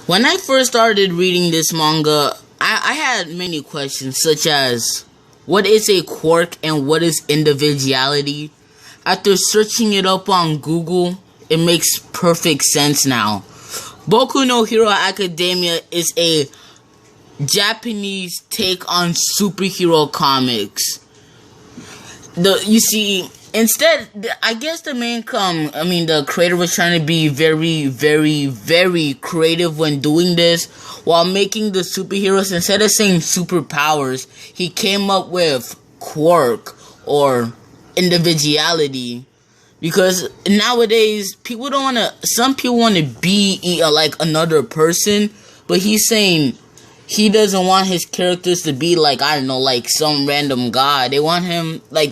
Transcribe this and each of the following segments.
When I first started reading this manga, I had many questions, such as what is a quirk and what is individuality? After searching it up on Google, it makes perfect sense now. Boku no Hero Academia is a Japanese take on superhero comics. I guess the creator was trying to be very, very, very creative when doing this. While making the superheroes, instead of saying superpowers, he came up with quirk or individuality. Because nowadays, some people want to be like another person, but he's saying he doesn't want his characters to be like, I don't know, like some random guy. They want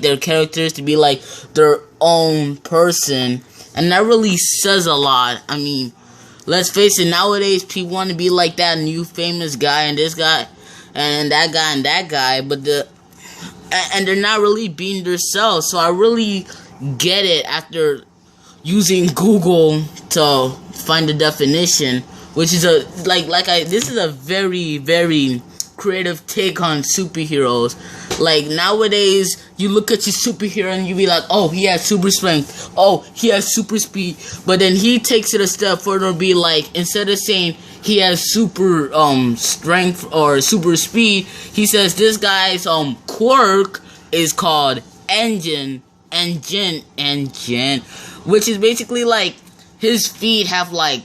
their characters to be like their own person. And that really says a lot. I mean, let's face it, nowadays people want to be like that new famous guy and this guy and that guy and that guy, and they're not really being themselves. So I really get it after using Google to find the definition. Which is this is a very, very creative take on superheroes. Like, nowadays, you look at your superhero and you be like, oh, he has super strength. Oh, he has super speed. But then he takes it a step further and be like, instead of saying he has super strength or super speed, he says this guy's quirk is called engine, which is basically like his feet have like,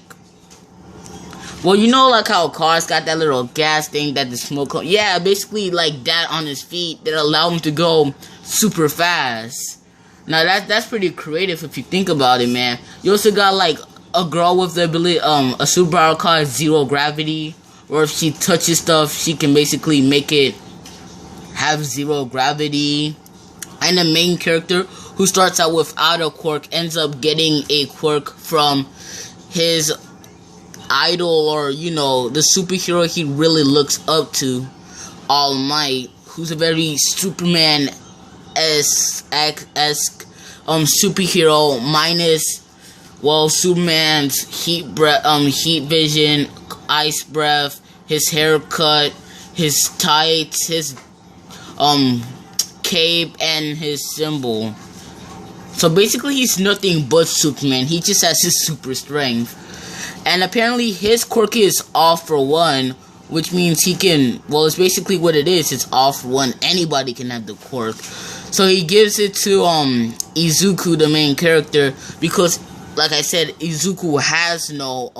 well, you know, like how cars got that little gas thing that the smoke... Yeah, basically like that on his feet that allow him to go super fast. Now, that's pretty creative if you think about it, man. You also got like a girl with the ability, a superpower called zero gravity. Or if she touches stuff, she can basically make it have zero gravity. And the main character, who starts out without a quirk, ends up getting a quirk from his idol, or the superhero he really looks up to, All Might, who's a very Superman-esque superhero, minus Superman's heat vision, ice breath, his haircut, his tights, his cape, and his symbol. So basically he's nothing but Superman. He just has his super strength. And apparently his quirk is all for one, which means he can, well, it's basically what it is, it's all for one. Anybody can have the quirk. So he gives it to Izuku, the main character, because, like I said, Izuku has no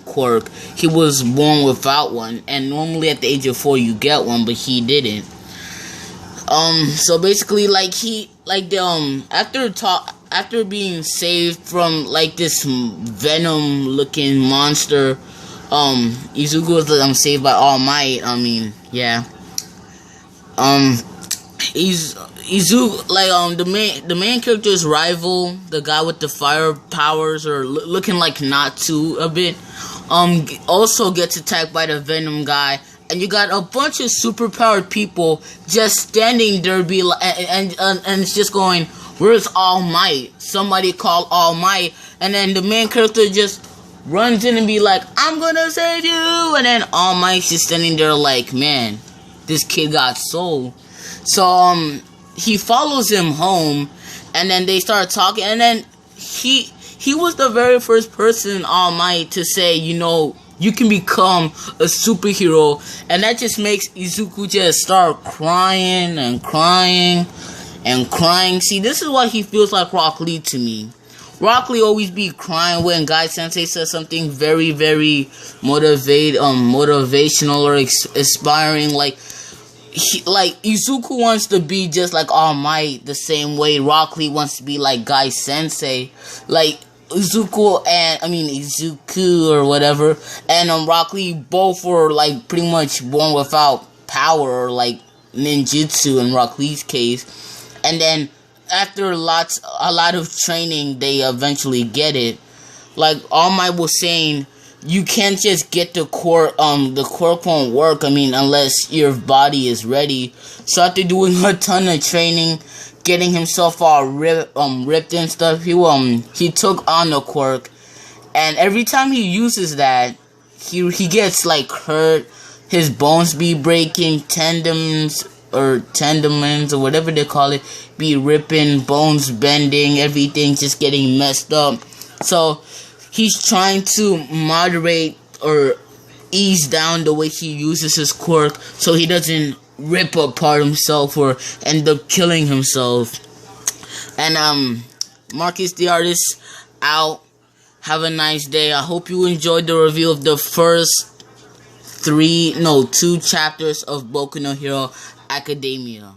quirk. He was born without one, and normally at the age of 4 you get one, but he didn't. So basically, after being saved from like this venom looking monster, Izuku was saved by All Might. I mean, yeah. Izuku, the main character's rival, the guy with the fire powers, or looking like Natsu a bit, also gets attacked by the venom guy. And you got a bunch of superpowered people just standing there, and it's just going, where's All Might? Somebody call All Might. And then the main character just runs in and be like, I'm gonna save you. And then All Might's just standing there like, man, this kid got soul. So he follows him home, and then they start talking. And then he was the very first person, All Might, to say, you can become a superhero. And that just makes Izuku just start crying and crying and crying. See, this is what he feels like Rock Lee to me. Rock Lee always be crying when Guy Sensei says something very, very motivational or inspiring. Like Izuku wants to be just like All Might, the same way Rock Lee wants to be like Guy Sensei. Like Izuku or whatever, and Rock Lee both were like pretty much born without power, or like ninjutsu in Rock Lee's case. And then after a lot of training, they eventually get it. Like All Might was saying, you can't just get the quirk. The quirk won't work. Unless your body is ready. So after doing a ton of training, getting himself all ripped and stuff, he took on the quirk, and every time he uses that, he gets like hurt, his bones be breaking, tendons or whatever they call it, be ripping, bones bending, everything just getting messed up. So he's trying to moderate or ease down the way he uses his quirk so he doesn't rip apart himself or end up killing himself. And Marcus the Artist out. Have a nice day. I hope you enjoyed the review of the first 2 chapters of Boku no Hero Academia.